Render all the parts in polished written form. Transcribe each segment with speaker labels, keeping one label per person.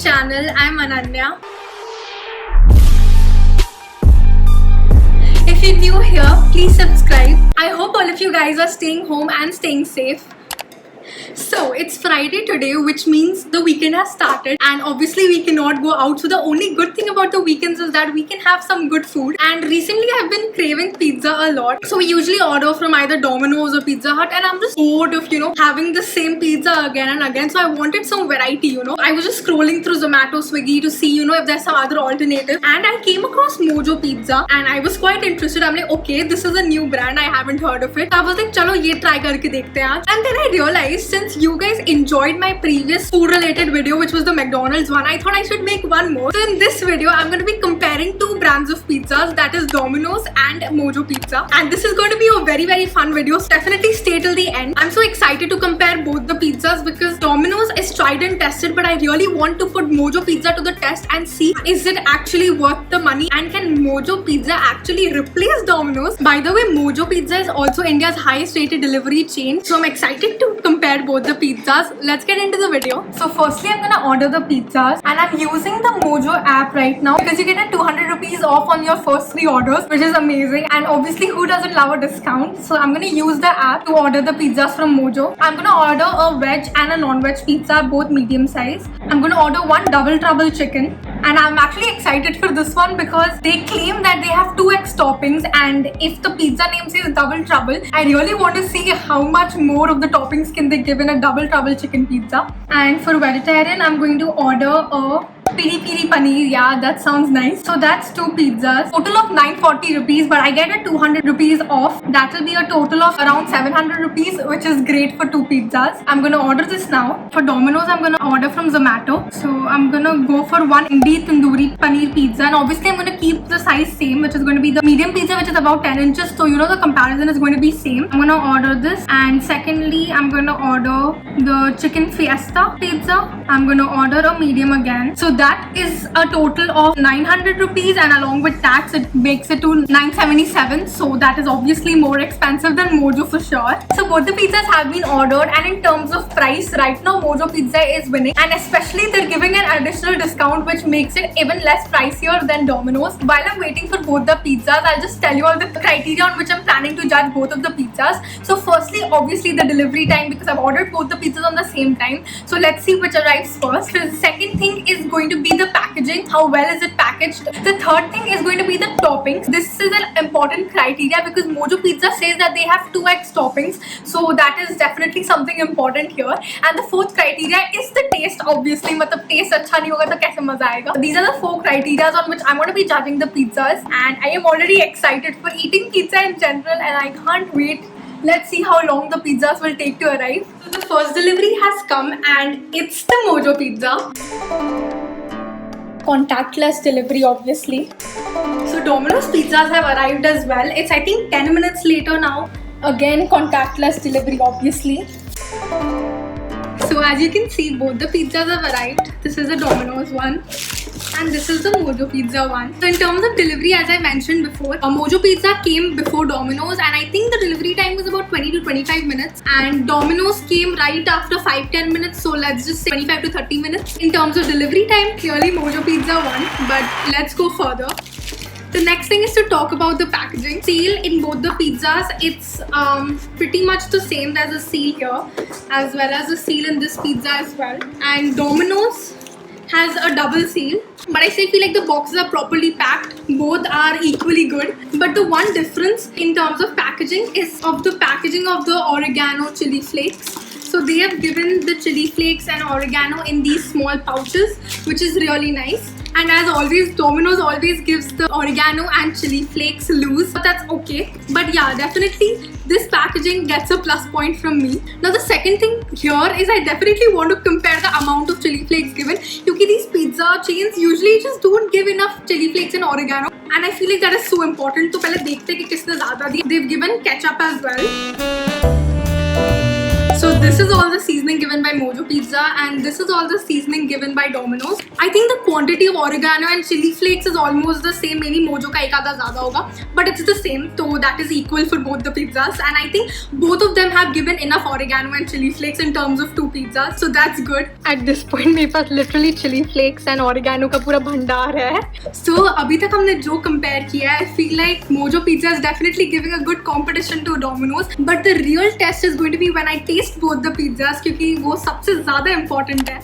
Speaker 1: channel. I'm Ananya. If you're new here, please subscribe. I hope all of you guys are staying home and staying safe. So it's Friday today, which means the weekend has started, and obviously we cannot go out. So the only good thing about the weekends is that we can have some good food. And recently I've been craving pizza a lot. So we usually order from either Domino's or Pizza Hut, and I'm just bored of, having the same pizza again and again. So I wanted some variety, I was just scrolling through Zomato, Swiggy to see, if there's some other alternative. And I came across Mojo Pizza and I was quite interested. I'm like, okay, this is a new brand. I haven't heard of it. So I was like, chalo, ye try karke dekhte hain. And then I realized, since you guys enjoyed my previous food related video, which was the McDonald's one, I thought I should make one more. So in this video, I'm going to be comparing two brands of pizzas, that is Domino's and Mojo Pizza. And this is going to be a very, very fun video. So definitely stay till the end. I'm so excited to compare both the pizzas because Domino's is tried and tested, but I really want to put Mojo Pizza to the test and see, is it actually worth the money, and can Mojo Pizza actually replace Domino's? By the way, Mojo Pizza is also India's highest rated delivery chain. So I'm excited to compare both the pizzas. Let's get into the video. So firstly, I'm gonna order the pizzas, and I'm using the Mojo app right now because you get a 200 rupees off on your first 3 orders, which is amazing. And obviously, who doesn't love a discount? So I'm gonna use the app to order the pizzas from Mojo. I'm gonna order a veg and a non-veg pizza, both medium size. I'm gonna order one double trouble chicken, and I'm actually excited for this one because they claim that they have 2x toppings, and if the pizza name says double trouble, I really want to see how much more of the toppings can they give in a double trouble chicken pizza. And for vegetarian, I'm going to order a piri piri paneer. Yeah, that sounds nice. So that's 2 pizzas, total of 940 rupees, but I get a 200 rupees off. That will be a total of around 700 rupees, which is great for 2 pizzas. I'm gonna order this now. For Domino's, I'm gonna order from Zomato. So I'm gonna go for one Indi tandoori paneer pizza, and obviously I'm gonna keep the size same, which is going to be the medium pizza, which is about 10 inches. So the comparison is going to be same. I'm gonna order this, and secondly, I'm gonna order the chicken fiesta pizza. I'm gonna order a medium again. So that is a total of 900 rupees, and along with tax it makes it to 977. So that is obviously more expensive than Mojo for sure. So both the pizzas have been ordered, and in terms of price, right now Mojo Pizza is winning, and especially they're giving an additional discount which makes it even less pricier than Domino's. While I'm waiting for both the pizzas, I'll just tell you all the criteria on which I'm planning to judge both of the pizzas. So firstly, obviously the delivery time, because I've ordered both the pizzas on the same time. So let's see which arrives first. The second thing is going to be the packaging. How well is it packaged? The third thing is going to be the toppings. This is an important criteria because Mojo Pizza says that they have 2x toppings. So that is definitely something important here. And the fourth criteria is the taste. Obviously, matlab taste अच्छा नहीं होगा तो कैसे मजा आएगा? These are the 4 criteria on which I'm going to be judging the pizzas, and I am already excited for eating pizza in general, and I can't wait. Let's see how long the pizzas will take to arrive. So the first delivery has come, and it's the Mojo Pizza. Contactless delivery, obviously. So Domino's pizzas have arrived as well. It's I think 10 minutes later now. Again, contactless delivery, obviously. So as you can see, both the pizzas have arrived. This is the Domino's one, and this is the Mojo Pizza one. So in terms of delivery, as I mentioned before, Mojo Pizza came before Domino's, and I think the delivery time was about 20 to 25 minutes, and Domino's came right after 5-10 minutes. So let's just say 25 to 30 minutes. In terms of delivery time, clearly Mojo Pizza won, but let's go further. The next thing is to talk about the packaging. Seal in both the pizzas, it's pretty much the same. There's a seal here as well as a seal in this pizza as well. And Domino's has a double seal, but I still feel like the boxes are properly packed. Both are equally good, but the one difference in terms of packaging is of the packaging of the oregano chili flakes. So they have given the chili flakes and oregano in these small pouches, which is really nice. And as always, Domino's always gives the oregano and chili flakes loose, but that's okay. But yeah, definitely this packaging gets a plus point from me. Now the second thing here is I definitely want to compare the amount of chili flakes given, because these pizza chains usually just don't give enough chili flakes and oregano, and I feel like that is so important. So पहले देखते हैं कि किसने ज़्यादा दिया. They've given ketchup as well. So this is all the seasoning given by Mojo Pizza and this is all the seasoning given by Domino's. I think the quantity of oregano and chili flakes is almost the same. Maybe Mojo ka ek aadha zyada hoga, but it's the same. So that is equal for both the pizzas and I think both of them have given enough oregano and chili flakes in terms of 2 pizzas. So that's good. At this point मेरे पास literally chili flakes and oregano का पूरा भंडार है. So अभी तक हमने जो compare किया है, I feel like Mojo Pizza is definitely giving a good competition to Domino's. But the real test is going to be when I taste both the pizzas क्योंकि वो सबसे ज़्यादा important है.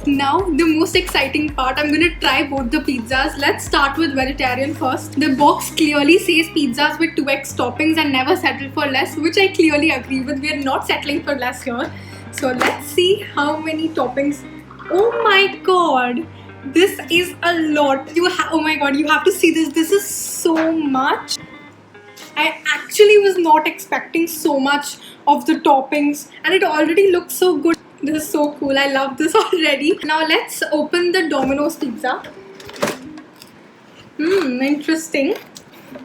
Speaker 1: Now the most exciting part, I'm gonna try both the pizzas. Let's start with vegetarian first. The box clearly says pizzas with 2x toppings and never settle for less, which I clearly agree with. We are not settling for less here. So let's see how many toppings. Oh my god, this is a lot. Oh my god, you have to see this. This is so much. I actually was not expecting so much of the toppings and it already looks so good. This is so cool. I love this already. Now let's open the Domino's pizza. Interesting.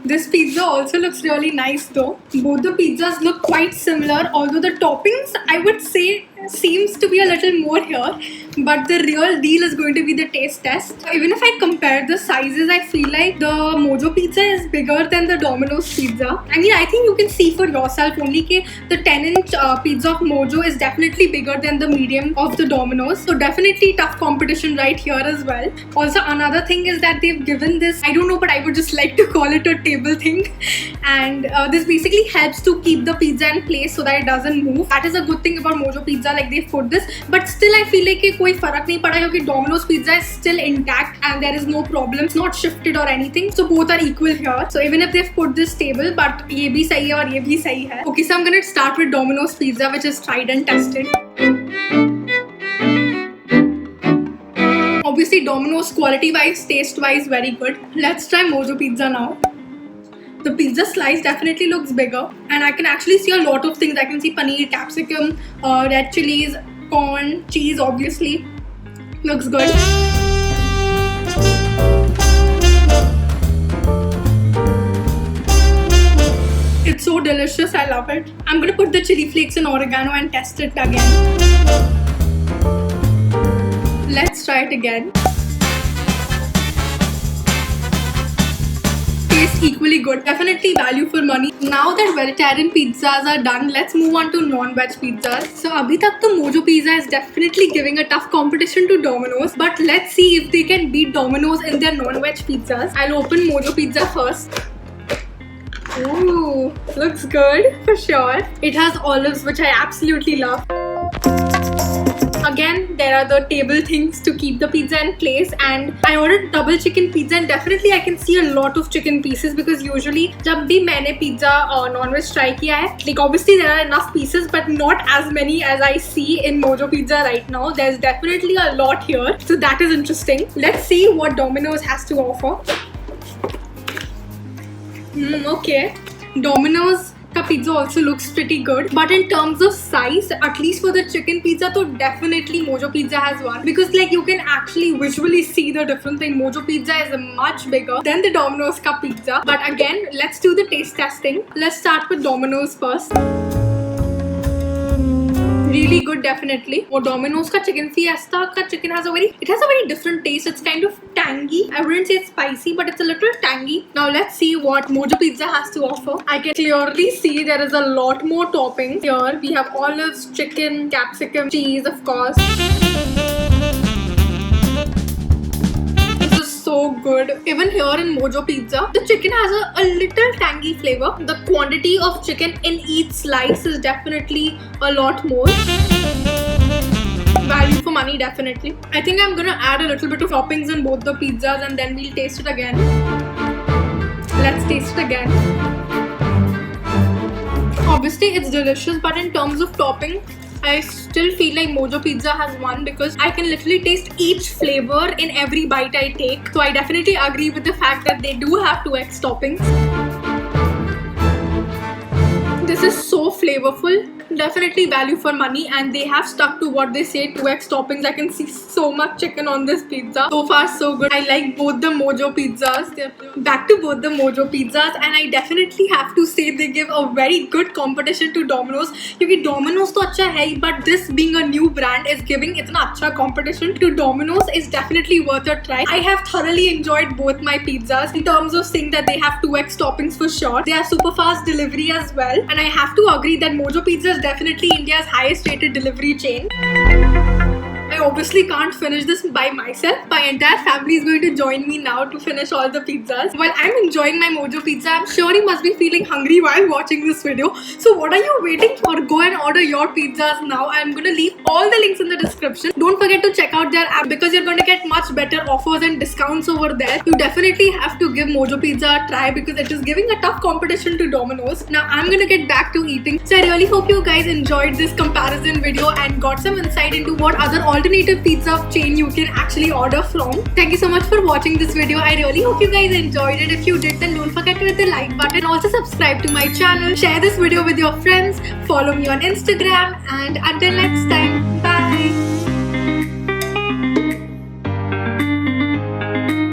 Speaker 1: This pizza also looks really nice though. Both the pizzas look quite similar, although the toppings I would say seems to be a little more here, but the real deal is going to be the taste test. Even if I compare the sizes, I feel like the Mojo Pizza is bigger than the Domino's pizza. I mean, I think you can see for yourself only that the 10-inch pizza of Mojo is definitely bigger than the medium of the Domino's. So definitely tough competition right here as well. Also, another thing is that they've given this, I don't know, but I would just like to call it a table thing. And this basically helps to keep the pizza in place so that it doesn't move. That is a good thing about Mojo Pizza. Like they've put this, but still I feel like कोई फर्क नहीं पड़ा क्योंकि Domino's pizza is still intact and there is no problem. It's not shifted or anything. So both are equal here. So even if they've put this table, but ये भी सही है और ये भी सही है. Okay, so I'm gonna start with Domino's pizza, which is tried and tested. Obviously, Domino's quality-wise, taste-wise, very good. Let's try Mojo Pizza now. The pizza slice definitely looks bigger and I can actually see a lot of things. I can see paneer, capsicum, red chilies, corn, cheese obviously. Looks good. It's so delicious, I love it. I'm gonna put the chili flakes and oregano and test it again. Let's try it again. Tastes equally good. Definitely value for money. Now that vegetarian pizzas are done, let's move on to non-veg pizzas. So abhi tak to Mojo Pizza is definitely giving a tough competition to Domino's, but let's see if they can beat Domino's in their non-veg pizzas. I'll open Mojo Pizza first. Ooh, looks good for sure. It has olives, which I absolutely love. Again, there are the table things to keep the pizza in place, and I ordered double chicken pizza and definitely I can see a lot of chicken pieces because usually जब भी मैंने pizza non-veg try किया है, like obviously there are enough pieces but not as many as I see in Mojo Pizza right now. There's definitely a lot here, so that is interesting. Let's see what Domino's has to offer. Okay, Domino's का pizza also looks pretty good, but in terms of size, at least for the chicken pizza, तो definitely Mojo Pizza has won because like you can actually visually see the difference. Like Mojo Pizza is much bigger than the Domino's का pizza. But again, let's do the taste testing. Let's start with Domino's first. Really good, definitely. Or Domino's ka chicken fiesta ka chicken has a very different taste. It's kind of tangy. I wouldn't say it's spicy, but it's a little tangy. Now let's see what Mojo Pizza has to offer. I can clearly see there is a lot more toppings here. We have olives, chicken, capsicum, cheese, of course. So good. Even here in Mojo Pizza, the chicken has a little tangy flavor. The quantity of chicken in each slice is definitely a lot more. Value for money, definitely. I think I'm gonna add a little bit of toppings in both the pizzas and then we'll taste it again. Let's taste it again. Obviously, it's delicious, but in terms of topping, I still feel like Mojo Pizza has won because I can literally taste each flavor in every bite I take. So I definitely agree with the fact that they do have 2x toppings. This This is so flavorful. Definitely value for money, and they have stuck to what they say, 2x toppings. I can see so much chicken on this pizza. So far so good. I like both the Mojo pizzas. Back to both the Mojo pizzas, and I definitely have to say they give a very good competition to Domino's. Because Domino's तो अच्छा है, but this being a new brand is giving इतना अच्छा competition to Domino's is definitely worth a try. I have thoroughly enjoyed both my pizzas in terms of saying that they have 2x toppings for sure. They are super fast delivery as well, and I have to agree that Mojo Pizza is definitely India's highest rated delivery chain. I obviously can't finish this by myself. My entire family is going to join me now to finish all the pizzas. While I'm enjoying my Mojo pizza, I'm sure you must be feeling hungry while watching this video. So what are you waiting for? Go and order your pizzas now. I'm going to leave all the links in the description. Don't forget to check out their app because you're going to get much better offers and discounts over there. You definitely have to give Mojo Pizza a try because it is giving a tough competition to Domino's. Now I'm going to get back to eating. So I really hope you guys enjoyed this comparison video and got some insight into what other alternative pizza chain you can actually order from. Thank you so much for watching this video. I really hope you guys enjoyed it. If you did, then don't forget to hit the like button. Also subscribe to my channel. Share this video with your friends. Follow me on Instagram. And until next time, bye.